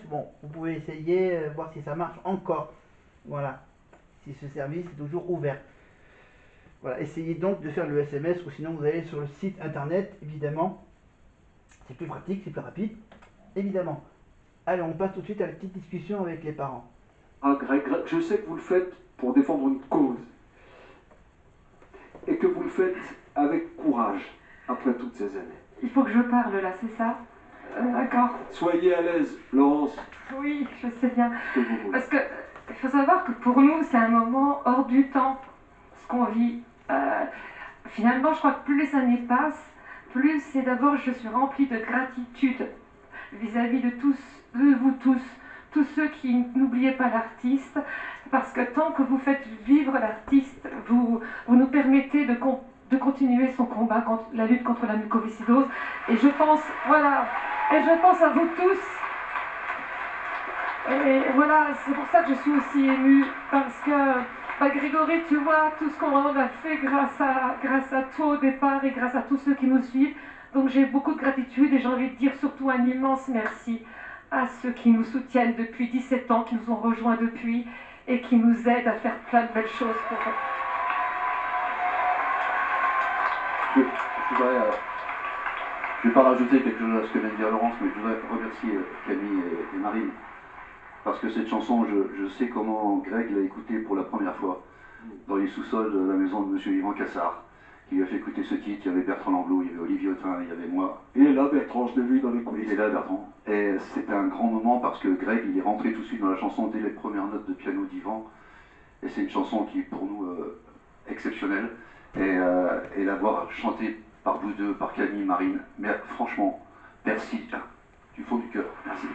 Bon, vous pouvez essayer, voir si ça marche encore. Voilà, si ce service est toujours ouvert. Voilà, essayez donc de faire le SMS ou sinon vous allez sur le site internet, évidemment. C'est plus pratique, c'est plus rapide, évidemment. Allez, on passe tout de suite à la petite discussion avec les parents. Ah, Greg, je sais que vous le faites pour défendre une cause et que vous le faites avec courage après toutes ces années. Il faut que je parle là, c'est ça? D'accord. Soyez à l'aise, Laurence, Oui, je sais bien. que vous voulez. Parce que il faut savoir que pour nous, c'est un moment hors du temps, ce qu'on vit. Finalement, je crois que plus les années passent, plus c'est d'abord je suis remplie de gratitude vis-à-vis de tous, de vous tous ceux qui n'oubliez pas l'artiste, parce que tant que vous faites vivre l'artiste, vous nous permettez de continuer son combat contre la lutte contre la mucoviscidose. Et je pense, voilà, et je pense à vous tous. Et voilà, c'est pour ça que je suis aussi émue, parce que Grégory, tu vois, tout ce qu'on a fait grâce à toi au départ et grâce à tous ceux qui nous suivent. Donc j'ai beaucoup de gratitude et j'ai envie de dire surtout un immense merci à ceux qui nous soutiennent depuis 17 ans, qui nous ont rejoints depuis et qui nous aident à faire plein de belles choses pour eux. Je vais pas rajouter quelque chose à ce que vient de dire Laurence, mais je voudrais remercier Camille et Marine. Parce que cette chanson, je sais comment Greg l'a écoutée pour la première fois dans les sous-sols de la maison de M. Yvan Cassard, qui lui a fait écouter ce titre. Il y avait Bertrand Lamblot, il y avait Olivier Autin, il y avait moi. Et là, Bertrand, je l'ai vu dans les Il coulisses. est là, Bertrand. Et c'était un grand moment parce que Greg, il est rentré tout de suite dans la chanson dès les premières notes de piano d'Yvan. Et c'est une chanson qui est pour nous exceptionnelle. Et l'avoir chantée par vous deux, par Camille, Marine, mais franchement, merci, du fond du cœur, merci.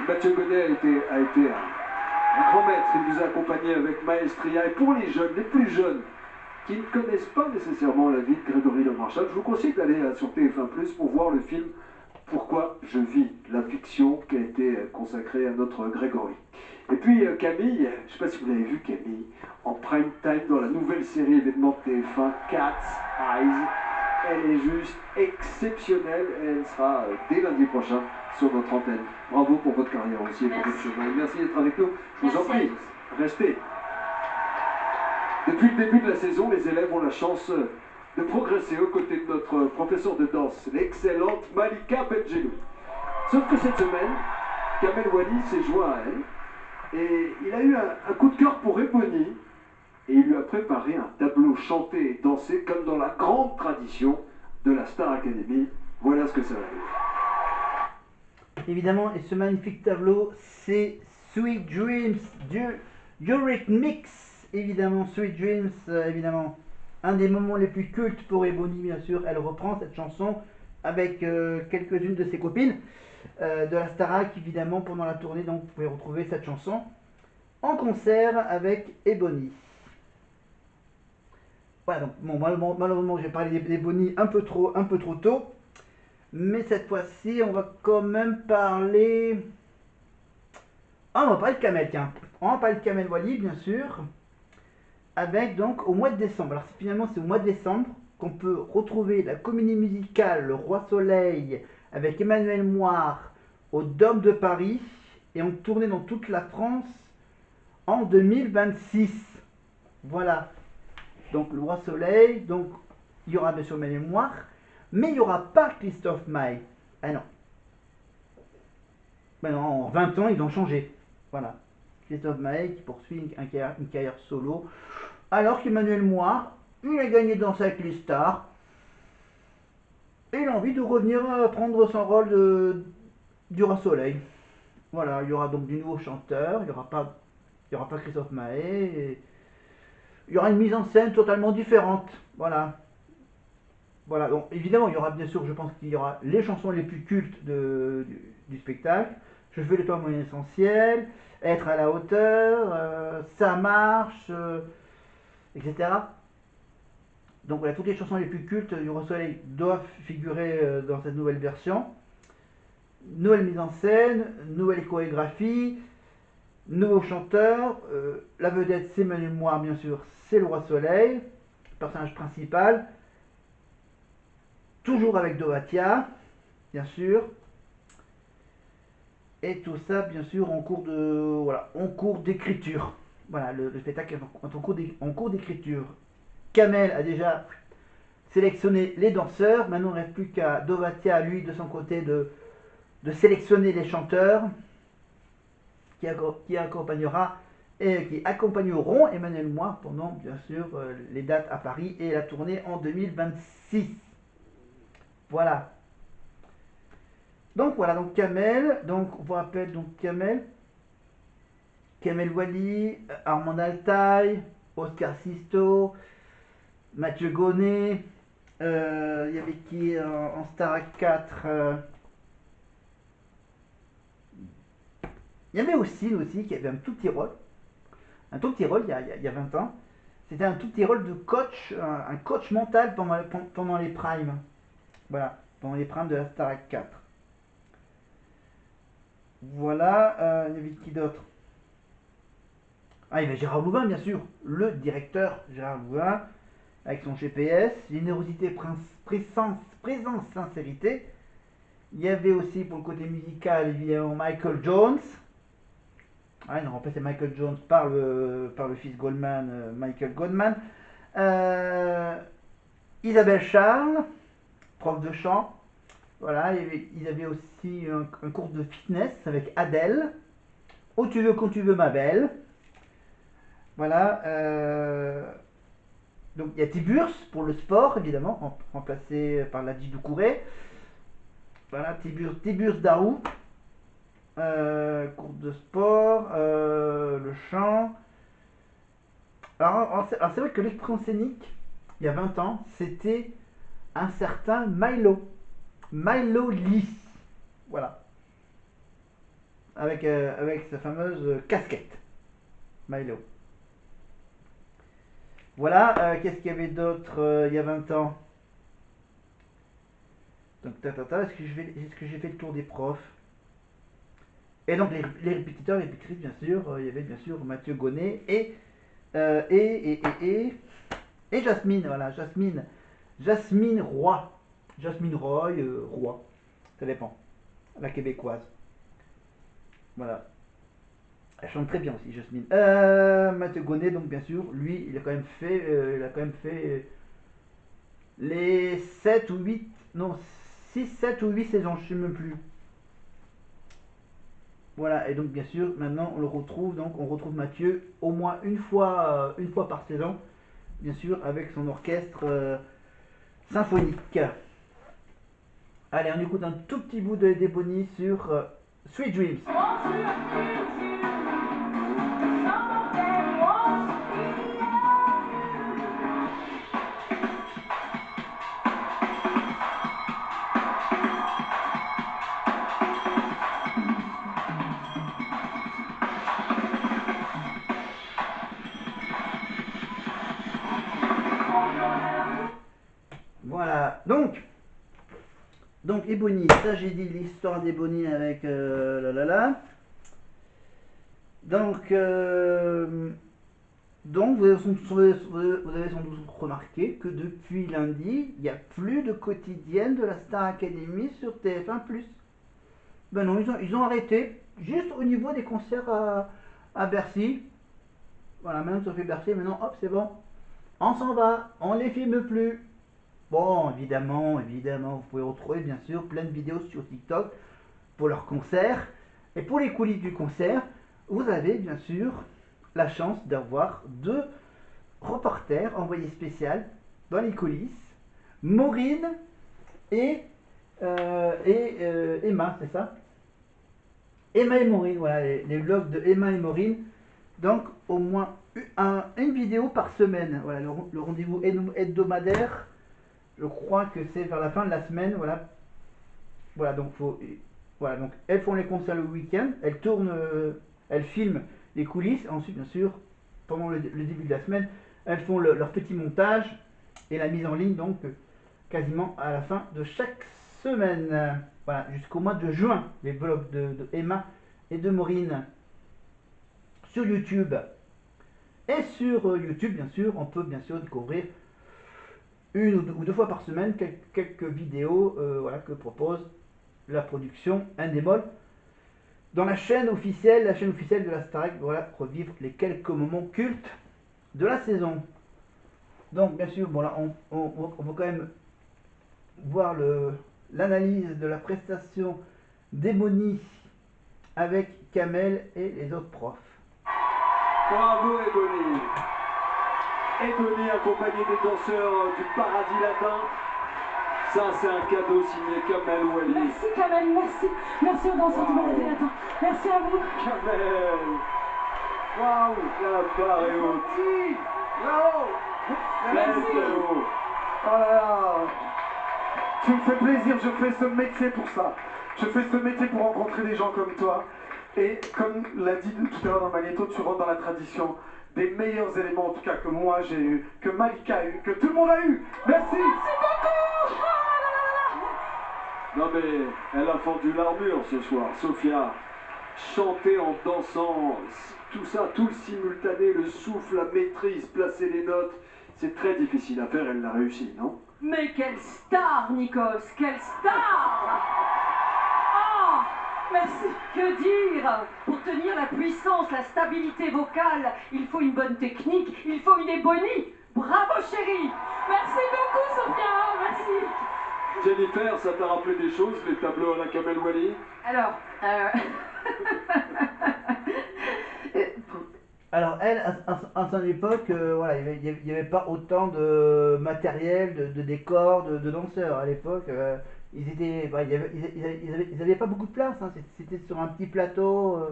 Mathieu Godet a été un grand maître. Il nous a accompagnés avec Maestria. Et pour les jeunes, les plus jeunes, qui ne connaissent pas nécessairement la vie de Grégory Le Marchal, je vous conseille d'aller sur TF1+ pour voir le film Pourquoi je vis, la fiction qui a été consacrée à notre Grégory. Et puis Camille, je ne sais pas si vous l'avez vu Camille, en prime time dans la nouvelle série événement de TF1, Cat's Eyes. Elle est juste exceptionnelle et elle sera dès lundi prochain sur notre antenne. Bravo pour votre carrière aussi et pour votre chemin. Merci d'être avec nous. Je vous en prie, restez. Depuis le début de la saison, les élèves ont la chance de progresser aux côtés de notre professeur de danse, l'excellente Malika Benjelloul. Sauf que cette semaine, Kamel Wally s'est joint à elle et il a eu un coup de cœur pour Ebony et il lui a préparé un tableau chanté et dansé comme dans la grande tradition de la Star Academy. Voilà ce que ça va être. Évidemment, et ce magnifique tableau, c'est Sweet Dreams du Eurythmics. Évidemment, Sweet Dreams, évidemment, un des moments les plus cultes pour Ebony, bien sûr. Elle reprend cette chanson avec quelques-unes de ses copines de la Starac, évidemment, pendant la tournée. Donc, vous pouvez retrouver cette chanson en concert avec Ebony. Voilà, donc bon, malheureusement, j'ai parlé d'Ebony un peu trop tôt. Mais cette fois-ci, on va quand même parler. Ah, on va parler de Kamel, tiens. On va parler de Kamel Wally, bien sûr. Avec donc au mois de décembre. Alors, finalement, c'est au mois de décembre qu'on peut retrouver la comédie musicale Le Roi Soleil avec Emmanuel Moire au Dôme de Paris et en tournée dans toute la France en 2026. Voilà. Donc, Le Roi Soleil, donc il y aura bien sûr Emmanuel Moire. Mais il n'y aura pas Christophe Maé. Ah non. Ben non, en 20 ans, ils ont changé. Voilà. Christophe Maé qui poursuit une carrière solo. Alors qu'Emmanuel Moire, il a gagné Danse avec les stars. Et il a envie de revenir prendre son rôle du Roi Soleil. Voilà, il y aura donc du nouveau chanteur. Il n'y aura pas Christophe Maé. Il y aura une mise en scène totalement différente. Voilà. Voilà, donc évidemment, il y aura bien sûr, je pense qu'il y aura les chansons les plus cultes du spectacle. Je fais le pas mon essentiel, être à la hauteur, ça marche, etc. Donc voilà, toutes les chansons les plus cultes du Roi Soleil doivent figurer dans cette nouvelle version. Nouvelle mise en scène, nouvelle chorégraphie, nouveau chanteur. La vedette, c'est Manuel Moire, bien sûr, c'est le Roi Soleil, personnage principal. Toujours avec Dovatia, bien sûr. Et tout ça, bien sûr, en cours de, voilà, en cours d'écriture. Voilà, le spectacle est en cours d'écriture. Kamel a déjà sélectionné les danseurs. Maintenant, il ne reste plus qu'à Dovatia, lui, de son côté, de sélectionner les chanteurs qui accompagnera et qui accompagneront Emmanuel Moir pendant, bien sûr, les dates à Paris et la tournée en 2026. Voilà. Donc voilà, donc Kamel, donc on vous rappelle donc Kamel Wally, Armand Altaï, Oscar Sisto, Mathieu Gonnet, il y avait qui en Star 4 il y avait aussi qui avait un tout petit rôle il y a 20 ans. C'était un tout petit rôle de coach, un coach mental pendant les primes. Voilà, pendant les primes de la Star 4. Voilà, il y avait qui d'autre? Ah, il y avait Gérard Louvain, bien sûr, le directeur Gérard Louvain, avec son GPS, générosité, présence, sincérité. Il y avait aussi pour le côté musical, évidemment, Michael Jones. Ah, il a remplacé Michael Jones par le fils Goldman, Michael Goldman. Isabelle Charles, prof de chant. Voilà, il y avait aussi un cours de fitness avec Adèle. Où tu veux, quand tu veux, ma belle. Voilà. Donc il y a Tiburce pour le sport, évidemment, remplacé par Ladji Doucouré. Voilà, Tiburce Darou. Cours de sport, le chant. Alors c'est vrai que l'expression scénique, il y a 20 ans, c'était un certain Milo. Milo Lee. Voilà. Avec sa fameuse casquette. Milo. Voilà, qu'est-ce qu'il y avait d'autre il y a 20 ans? Donc, est-ce que j'ai fait le tour des profs? Et donc, les répétiteurs, les répétitrices, bien sûr, il y avait bien sûr Mathieu Gonnet et Jasmine, voilà, Jasmine Roy. Jasmine Roy, Roy, ça dépend, la québécoise. Voilà. Elle chante très bien aussi, Jasmine. Mathieu Gonnet, donc bien sûr, lui, il a quand même fait les 7 ou 8, non, 6 7 ou 8 saisons, je ne sais même plus. Voilà, et donc bien sûr, maintenant on le retrouve, donc on retrouve Mathieu au moins une fois par saison, bien sûr, avec son orchestre symphonique. Allez, on écoute un tout petit bout de Ebony sur Sweet Dreams. Voilà, donc Ebony, ça j'ai dit l'histoire d'Ebony avec Donc vous avez sans doute remarqué que depuis lundi, il n'y a plus de quotidienne de la Star Academy sur TF1+. Ben non, ils ont arrêté, juste au niveau des concerts à Bercy. Voilà, maintenant ça fait Bercy, maintenant hop, c'est bon. On s'en va, on les filme plus. Bon, évidemment, vous pouvez retrouver bien sûr plein de vidéos sur TikTok pour leurs concerts. Et pour les coulisses du concert, vous avez bien sûr la chance d'avoir deux reporters envoyés spéciaux dans les coulisses. Maureen et Emma, c'est ça? Emma et Maureen, voilà, les vlogs de Emma et Maureen. Donc au moins une vidéo par semaine. Voilà, le rendez-vous hebdomadaire. Je crois que c'est vers la fin de la semaine, voilà. Voilà, donc elles font les concerts le week-end, elles tournent, elles filment les coulisses, ensuite bien sûr, pendant le début de la semaine, elles font leur petit montage et la mise en ligne, donc quasiment à la fin de chaque semaine. Voilà, jusqu'au mois de juin, les vlogs de Emma et de Maureen sur YouTube. Et sur YouTube, bien sûr, on peut bien sûr découvrir une ou deux fois par semaine quelques vidéos voilà, que propose la production Indémol dans la chaîne officielle de la Starac, voilà, revivre les quelques moments cultes de la saison. Donc bien sûr, bon là, on va quand même voir l'analyse de la prestation d'Ebony avec Kamel et les autres profs. Bravo Ebony. Ebony accompagné des danseurs du Paradis Latin. Ça c'est un cadeau signé Kamel Ouali. Merci Kamel, merci. Merci aux danseurs du Paradis Latin. Merci à vous. Kamel. Waouh, la barre est haute. Merci. Très haut. Oh là là. Tu me fais plaisir, je fais ce métier pour ça. Je fais ce métier pour rencontrer des gens comme toi. Et comme l'a dit tout à l'heure dans Magnéto, tu rentres dans la tradition des meilleurs éléments, en tout cas que moi j'ai eu, que Malika a eu, que tout le monde a eu. Merci. Merci beaucoup. Non mais elle a fendu l'armure ce soir, Sophia. Chanter en dansant, tout ça, tout le simultané, le souffle, la maîtrise, placer les notes, c'est très difficile à faire, elle l'a réussi, non? Mais quelle star, Nikos, quelle star. Ah, merci. Que dire? Pour tenir la puissance, la stabilité vocale, il faut une bonne technique, il faut une ébonie. Bravo chérie. Merci beaucoup, Sophia, merci. Jennifer, ça t'a rappelé des choses, les tableaux à la Kamel Ouali? Alors, Alors elle, à son époque, voilà, il n'y avait pas autant de matériel, de décors, de danseurs. À l'époque, ils étaient, ils avaient pas beaucoup de place. Hein. C'était sur un petit plateau,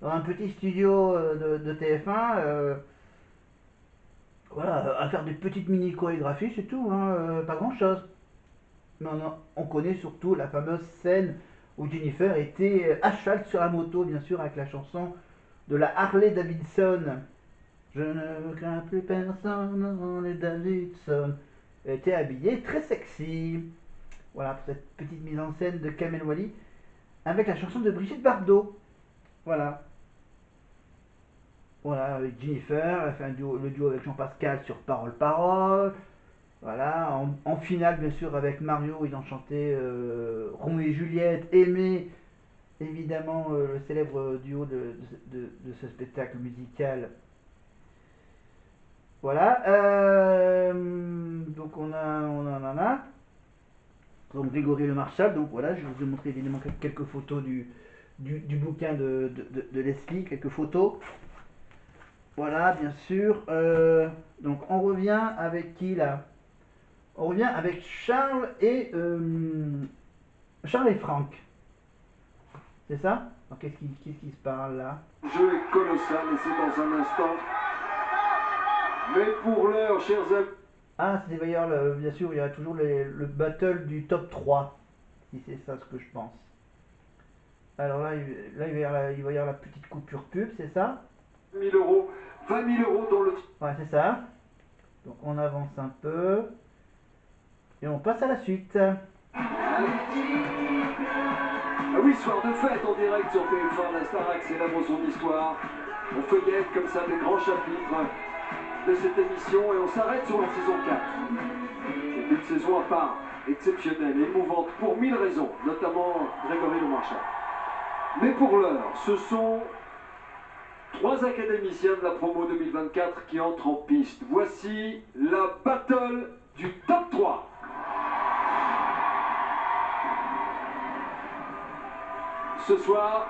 dans un petit studio de TF1. Voilà, à faire des petites mini chorégraphies, c'est tout, hein, pas grand chose. Mais on connaît surtout la fameuse scène où Jennifer était à cheval sur la moto, bien sûr, avec la chanson de la Harley Davidson. Je ne crains plus personne, Harley Davidson. Elle était habillée très sexy. Voilà, pour cette petite mise en scène de Kamel Ouali avec la chanson de Brigitte Bardot. Voilà. Voilà, avec Jennifer, elle a fait le duo avec Jean-Pascal sur Parole Parole. Voilà, en finale, bien sûr, avec Mario, ils ont chanté Roméo et Juliette, Aimé. Évidemment, le célèbre duo de ce spectacle musical. Voilà. Donc on en a. Donc Grégory Le Marchal. Donc voilà, je vais vous montrer évidemment quelques photos du bouquin de Leslie, quelques photos. Voilà, bien sûr. Donc on revient avec qui là? On revient avec Charles et Franck. C'est ça? Alors qu'est-ce qui se parle là? Le jeu est colossal et c'est dans un instant. Mais pour l'heure, chers amis. Ah, c'est d'ailleurs, bien sûr, il y a toujours le battle du top 3. Si c'est ça ce que je pense. Alors là, il va y avoir la petite coupure pub, c'est ça? 1 000 euros, 20 000 euros dans le. Ouais, c'est ça. Donc on avance un peu. Et on passe à la suite. Ah oui, soir de fête en direct sur TF1, la Starac célèbre son histoire. On feuillette comme ça des grands chapitres de cette émission et on s'arrête sur la saison 4. C'est une saison à part, exceptionnelle, émouvante pour 1000 raisons, notamment Grégory Le Marchal. Mais pour l'heure, ce sont 3 académiciens de la promo 2024 qui entrent en piste. Voici la battle du top 3. Ce soir,